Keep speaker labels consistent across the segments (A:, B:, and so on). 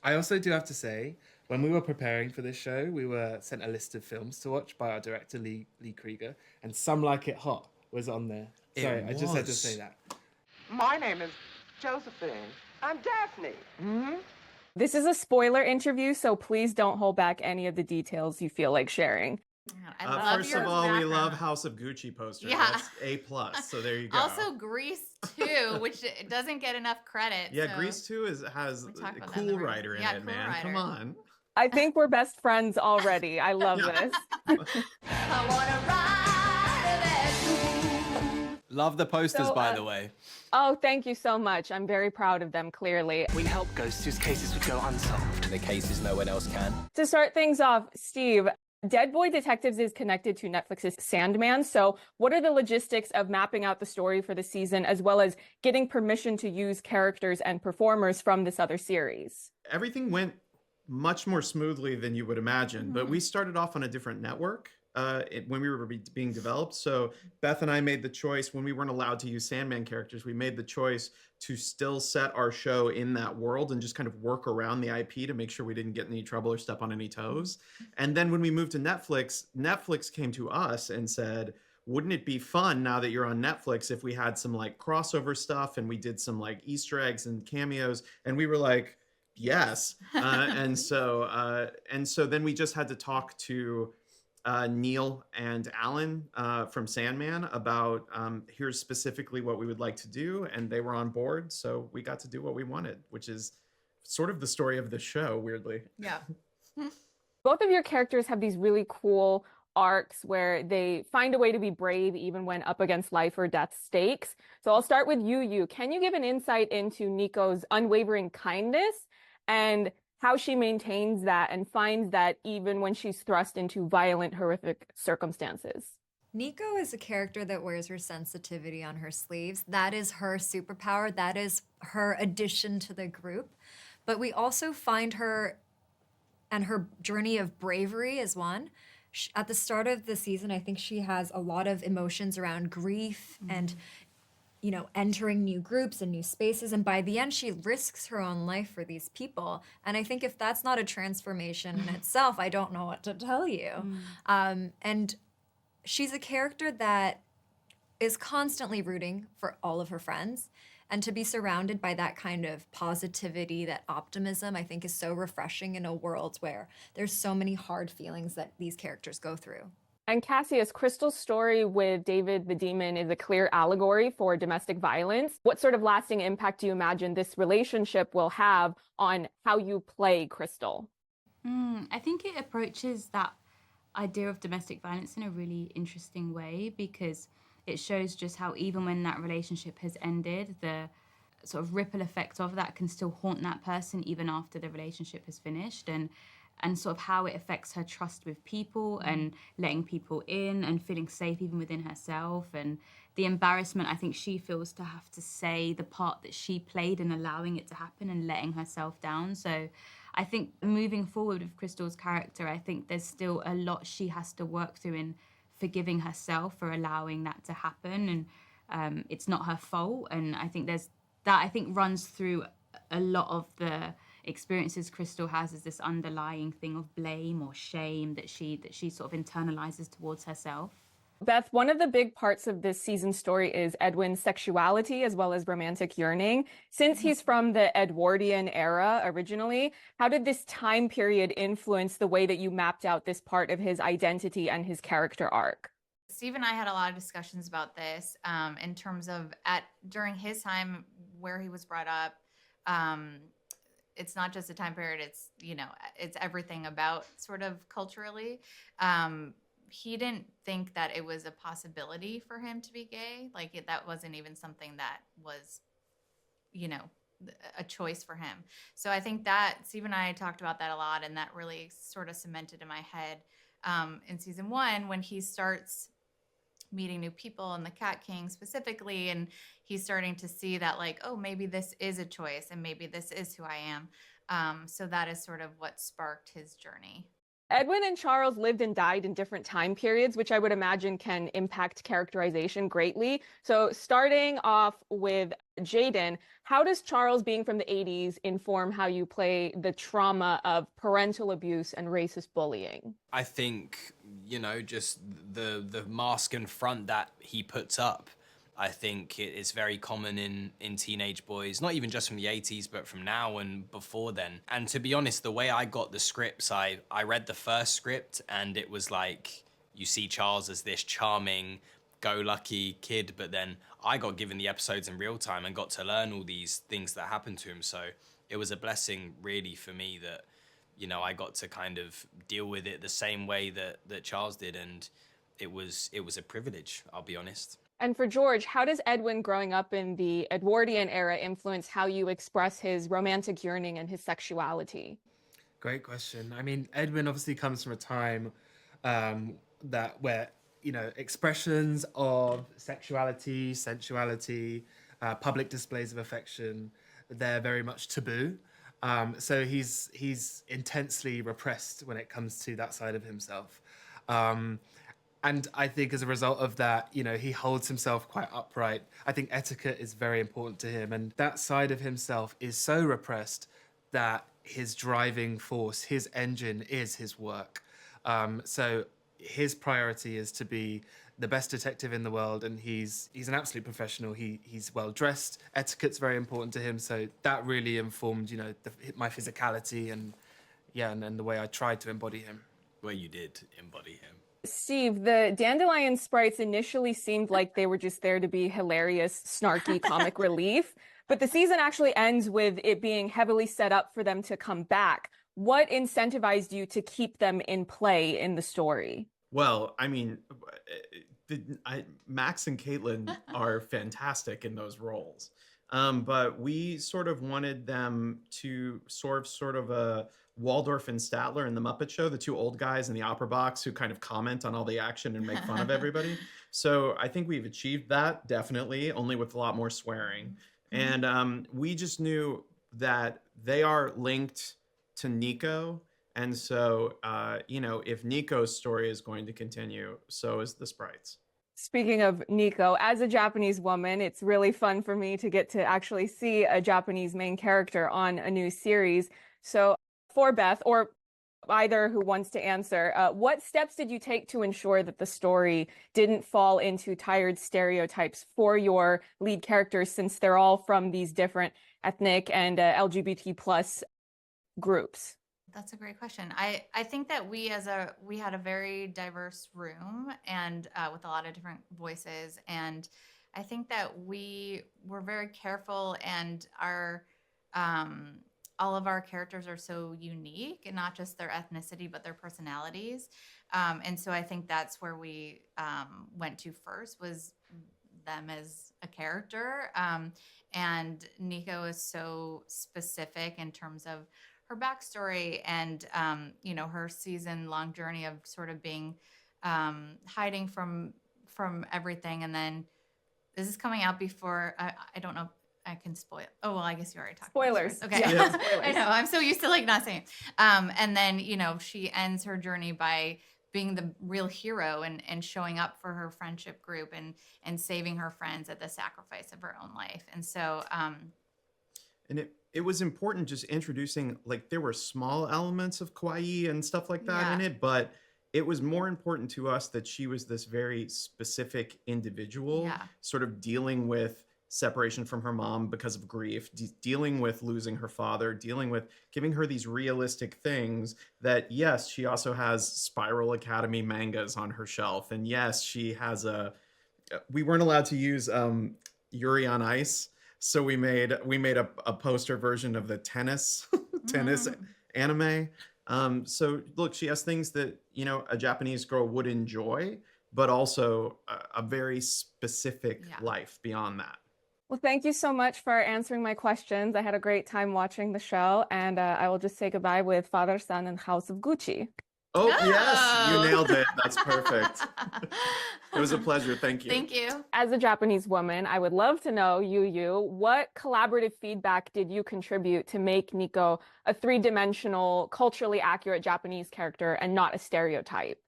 A: I also do have to say, when we were preparing for this show, we were sent a list of films to watch by our director, Lee Krieger, and Some Like It Hot was on there. Sorry, I just had to say that.
B: My name is Josephine. I'm Daphne. Mm-hmm.
C: This is a spoiler interview, so please don't hold back any of the details you feel like sharing.
D: First of all, we love House of Gucci posters. Yeah. That's A+, so there you go.
E: Also, Grease 2, which doesn't get enough credit.
D: Yeah, so Grease 2 has a cool writer in it, man. Come on.
C: I think we're best friends already. I love this.
F: I wanna ride that.
G: Love the posters, by the way.
C: Oh, thank you so much. I'm very proud of them, clearly.
H: We help ghosts whose cases would go unsolved.
G: The cases no one else can.
C: To start things off, Steve, Dead Boy Detectives is connected to Netflix's Sandman. So what are the logistics of mapping out the story for the season, as well as getting permission to use characters and performers from this other series?
D: Everything went much more smoothly than you would imagine, but we started off on a different network when we were being developed. So Beth and I made the choice, when we weren't allowed to use Sandman characters, we made the choice to still set our show in that world and just kind of work around the IP to make sure we didn't get in any trouble or step on any toes. And then when we moved to Netflix, Netflix came to us and said, wouldn't it be fun now that you're on Netflix if we had some like crossover stuff and we did some like Easter eggs and cameos? And we were like, yes. And so then we just had to talk to Neil and Alan from Sandman about here's specifically what we would like to do, and they were on board, so we got to do what we wanted, which is sort of the story of the show, weirdly.
E: Yeah.
C: Both of your characters have these really cool arcs where they find a way to be brave even when up against life or death stakes. So I'll start with Yuyu. Can you give an insight into Niko's unwavering kindness and how she maintains that and finds that even when she's thrust into violent, horrific circumstances?
I: Niko is a character that wears her sensitivity on her sleeves. That is her superpower. That is her addition to the group. But we also find her and her journey of bravery as one. At the start of the season, I think she has a lot of emotions around grief and entering new groups and new spaces. And by the end, she risks her own life for these people. And I think if that's not a transformation in itself, I don't know what to tell you. And she's a character that is constantly rooting for all of her friends. And to be surrounded by that kind of positivity, that optimism, I think is so refreshing in a world where there's so many hard feelings that these characters go through.
C: And Kassius, Crystal's story with David the Demon is a clear allegory for domestic violence. What sort of lasting impact do you imagine this relationship will have on how you play Crystal?
J: I think it approaches that idea of domestic violence in a really interesting way, because it shows just how even when that relationship has ended, the sort of ripple effect of that can still haunt that person even after the relationship has finished, and sort of how it affects her trust with people and letting people in and feeling safe even within herself, and the embarrassment I think she feels to have to say the part that she played in allowing it to happen and letting herself down. So I think moving forward with Crystal's character, I think there's still a lot she has to work through in forgiving herself for allowing that to happen, and it's not her fault. And I think there's that, I think, runs through a lot of the experiences Crystal has, as this underlying thing of blame or shame that she sort of internalizes towards herself.
C: Beth, one of the big parts of this season's story is Edwin's sexuality as well as romantic yearning. Since he's from the Edwardian era originally, how did this time period influence the way that you mapped out this part of his identity and his character arc?
E: Steve and I had a lot of discussions about this in terms of during his time where he was brought up. It's not just a time period, it's everything about sort of culturally. He didn't think that it was a possibility for him to be gay. That wasn't even something that was, a choice for him. So I think that Steve and I talked about that a lot, and that really sort of cemented in my head in season 1 when he starts meeting new people, and the Cat King specifically, and he's starting to see that maybe this is a choice and maybe this is who I am. So that is sort of what sparked his journey.
C: Edwin and Charles lived and died in different time periods, which I would imagine can impact characterization greatly. So starting off with Jayden, how does Charles being from the 80s inform how you play the trauma of parental abuse and racist bullying?
G: I think, just the mask and front that he puts up. I think it's very common in teenage boys, not even just from the 80s, but from now and before then. And to be honest, the way I got the scripts, I read the first script and it was like, you see Charles as this charming, go-lucky kid, but then I got given the episodes in real time and got to learn all these things that happened to him. So it was a blessing really for me that, I got to kind of deal with it the same way that Charles did. And it was a privilege, I'll be honest.
C: And for George, how does Edwin growing up in the Edwardian era influence how you express his romantic yearning and his sexuality?
A: Great question. I mean, Edwin obviously comes from a time where expressions of sexuality, sensuality, public displays of affection, they're very much taboo. So he's intensely repressed when it comes to that side of himself. And I think as a result of that, he holds himself quite upright. I think etiquette is very important to him. And that side of himself is so repressed that his driving force, his engine is his work. So his priority is to be the best detective in the world. And he's an absolute professional. He's well dressed. Etiquette's very important to him. So that really informed, my physicality and the way I tried to embody him.
G: Well, you did embody him.
C: Steve, the Dandelion sprites initially seemed like they were just there to be hilarious, snarky comic relief, but the season actually ends with it being heavily set up for them to come back. What incentivized you to keep them in play in the story?
D: Well, I mean, Max and Caitlin are fantastic in those roles. But we sort of wanted them to sort of a Waldorf and Statler in The Muppet Show, the two old guys in the opera box who kind of comment on all the action and make fun of everybody. So I think we've achieved that, definitely, only with a lot more swearing. And we just knew that they are linked to Niko. And so, if Niko's story is going to continue, so is the sprites.
C: Speaking of Niko, as a Japanese woman, it's really fun for me to get to actually see a Japanese main character on a new series. So for Beth, or either who wants to answer, what steps did you take to ensure that the story didn't fall into tired stereotypes for your lead characters, since they're all from these different ethnic and LGBT plus groups?
E: That's a great question. I think that we had a very diverse room and with a lot of different voices. And I think that we were very careful, and all of our characters are so unique, and not just their ethnicity, but their personalities. And so I think that's where we went to first, was them as a character. And Niko is so specific in terms of her backstory and, her season-long journey of sort of being hiding from everything. And then this is coming out before, I don't know. I can spoil. Oh, well, I guess you already talked.
C: Spoilers.
E: Okay.
C: Yeah. Spoilers.
E: I know. I'm so used to not saying it. And then, she ends her journey by being the real hero and showing up for her friendship group and saving her friends at the sacrifice of her own life. And so,
D: and it was important just introducing, there were small elements of kawaii and stuff like that in it, but it was more important to us that she was this very specific individual, sort of dealing with separation from her mom because of grief, dealing with losing her father, dealing with giving her these realistic things that, yes, she also has Spiral Academy mangas on her shelf. And yes, she has we weren't allowed to use Yuri on Ice. So we made a poster version of the tennis anime. So look, she has things that, a Japanese girl would enjoy, but also a very specific life beyond that.
C: Well, thank you so much for answering my questions. I had a great time watching the show, and I will just say goodbye with Father, Son, and House of Gucci.
D: Oh, yes, you nailed it. That's perfect. It was a pleasure. Thank you.
E: Thank you.
C: As a Japanese woman, I would love to know, Yuyu, what collaborative feedback did you contribute to make Niko a three-dimensional, culturally accurate Japanese character and not a stereotype?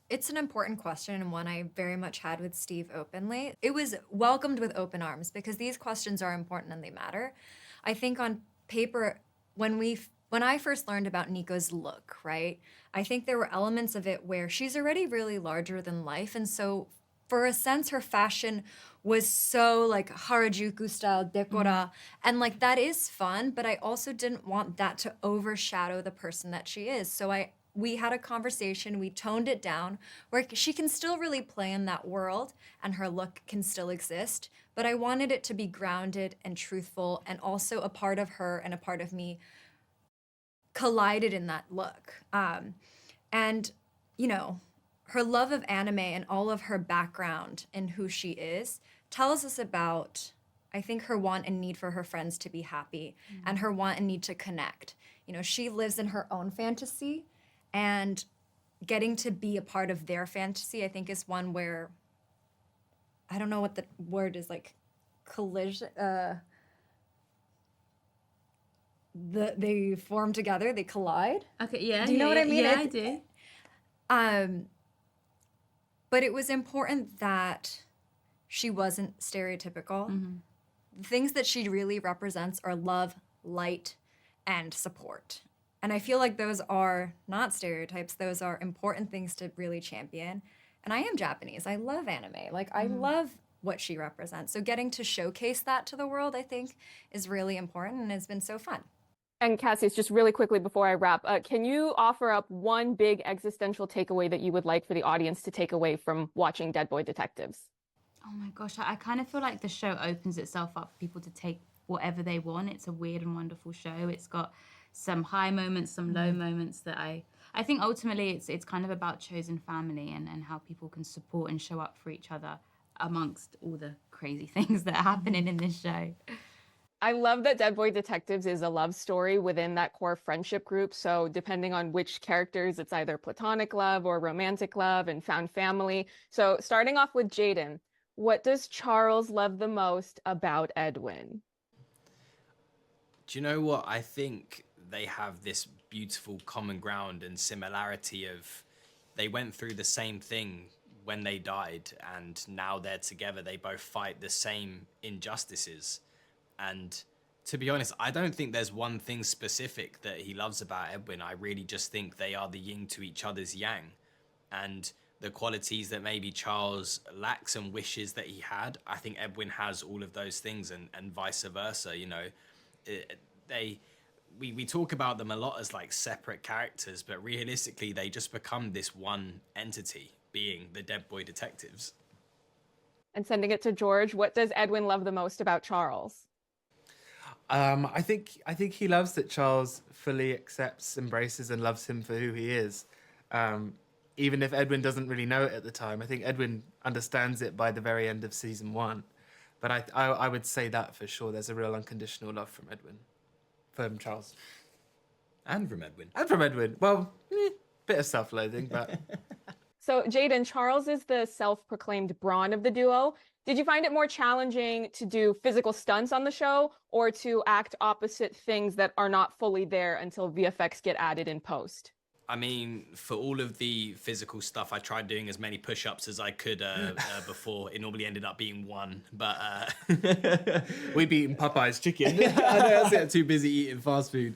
I: It's an important question and one I very much had with Steve openly. It was welcomed with open arms because these questions are important and they matter. I think on paper, when I first learned about Niko's look, right, I think there were elements of it where she's already really larger than life. And so for a sense, her fashion was so like Harajuku style decora. And like that is fun, but I also didn't want that to overshadow the person that she is. So we had a conversation, we toned it down, where she can still really play in that world and her look can still exist. But I wanted it to be grounded and truthful and also a part of her and a part of me collided in that look. And, you know, her love of anime and all of her background and who she is tells us about, I think, her want and need for her friends to be happy and her want and need to connect. You know, she lives in her own fantasy, and getting to be a part of their fantasy, I think, is one where, I don't know what the word is, like collision, they form together, they collide.
J: Okay, yeah.
I: Do you know what I mean?
J: Yeah, I do.
I: But it was important that she wasn't stereotypical. The things that she really represents are love, light, and support. And I feel like those are not stereotypes. Those are important things to really champion. And I am Japanese. I love anime. Like, I love what she represents. So getting to showcase that to the world, I think, is really important and has been so fun.
C: And Kassius, just really quickly before I wrap, can you offer up one big existential takeaway that you would like for the audience to take away from watching Dead Boy Detectives?
J: Oh my gosh, I kind of feel like the show opens itself up for people to take whatever they want. It's a weird and wonderful show. It's got some high moments, some low moments that I think ultimately it's kind of about chosen family and how people can support and show up for each other amongst all the crazy things that are happening in this show.
C: I love that Dead Boy Detectives is a love story within that core friendship group. So depending on which characters, it's either platonic love or romantic love and found family. So starting off with Jayden, what does Charles love the most about Edwin?
G: Do you know what? I think they have this beautiful common ground and similarity of they went through the same thing when they died, and now they're together. They both fight the same injustices. And to be honest, I don't think there's one thing specific that he loves about Edwin. I really just think they are the yin to each other's yang. And the qualities that maybe Charles lacks and wishes that he had, I think Edwin has all of those things, and vice versa. You know, we talk about them a lot as like separate characters, but realistically they just become this one entity, being the Dead Boy Detectives.
C: And sending it to George, what does Edwin love the most about Charles?
A: I think he loves that Charles fully accepts, embraces, and loves him for who he is. Even if Edwin doesn't really know it at the time, I think Edwin understands it by the very end of season 1. But I would say that for sure. There's a real unconditional love from Edwin, from Charles,
G: And from Edwin.
A: and from Edwin. Well, bit of self-loathing, but
C: So Jayden, Charles is the self-proclaimed brawn of the duo. Did you find it more challenging to do physical stunts on the show or to act opposite things that are not fully there until VFX get added in post?
G: I mean, for all of the physical stuff, I tried doing as many push-ups as I could before. It normally ended up being 1, but
A: we be eating Popeye's chicken.
G: I know, I was too busy eating fast food.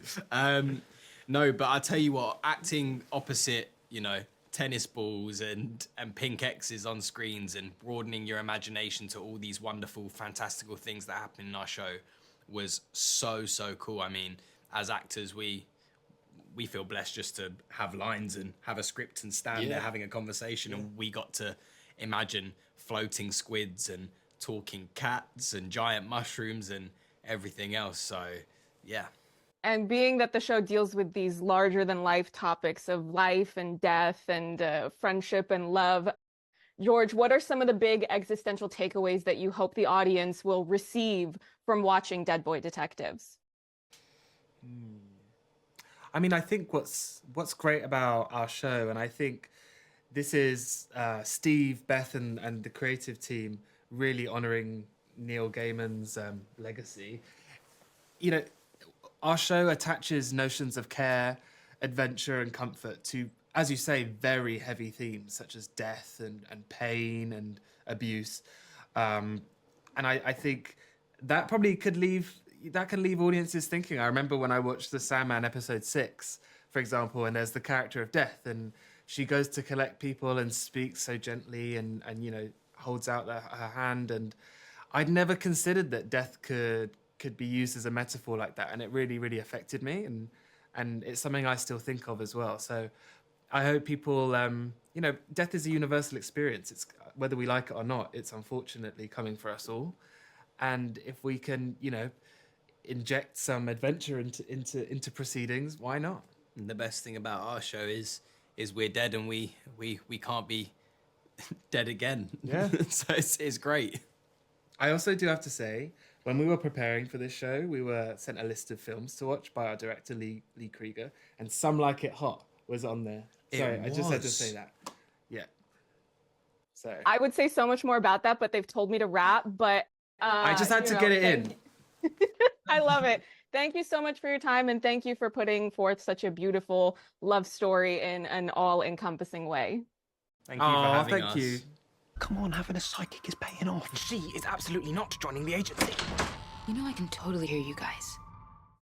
G: No, but I tell you what, acting opposite, you know, tennis balls and pink X's on screens and broadening your imagination to all these wonderful, fantastical things that happen in our show was so cool. I mean, as actors, we feel blessed just to have lines and have a script and stand there having a conversation, and we got to imagine floating squids and talking cats and giant mushrooms and everything else. So yeah.
C: And being that the show deals with these larger than life topics of life and death and friendship and love, George, what are some of the big existential takeaways that you hope the audience will receive from watching Dead Boy Detectives?
A: I mean, I think what's great about our show, and I think this is Steve, Beth, and the creative team really honoring Neil Gaiman's legacy. You know, our show attaches notions of care, adventure, and comfort to, as you say, very heavy themes such as death and pain and abuse. And I think that probably could leave audiences thinking. I remember when I watched the Sandman episode 6, for example, and there's the character of Death, and she goes to collect people and speaks so gently and you know, holds out her hand. And I'd never considered that death could be used as a metaphor like that, and it really, really affected me, and it's something I still think of as well. So I hope people, you know, death is a universal experience. It's whether we like it or not, it's unfortunately coming for us all. And if we can, you know, inject some adventure into proceedings, why not?
G: And the best thing about our show is we're dead and we can't be dead again.
A: Yeah.
G: So it's great.
A: I also do have to say, when we were preparing for this show, we were sent a list of films to watch by our director, Lee Krieger, and Some Like It Hot was on there. Sorry, I just had to say that. Yeah. So
C: I would say so much more about that, but they've told me to wrap. But
A: I just had to get it in.
C: I love it. Thank you so much for your time, and thank you for putting forth such a beautiful love story in an all-encompassing way.
G: Thank you for having
A: thank
G: us.
A: you.
H: Come on, having a psychic is paying off.
F: She is absolutely not joining the agency.
K: You know, I can totally hear you guys.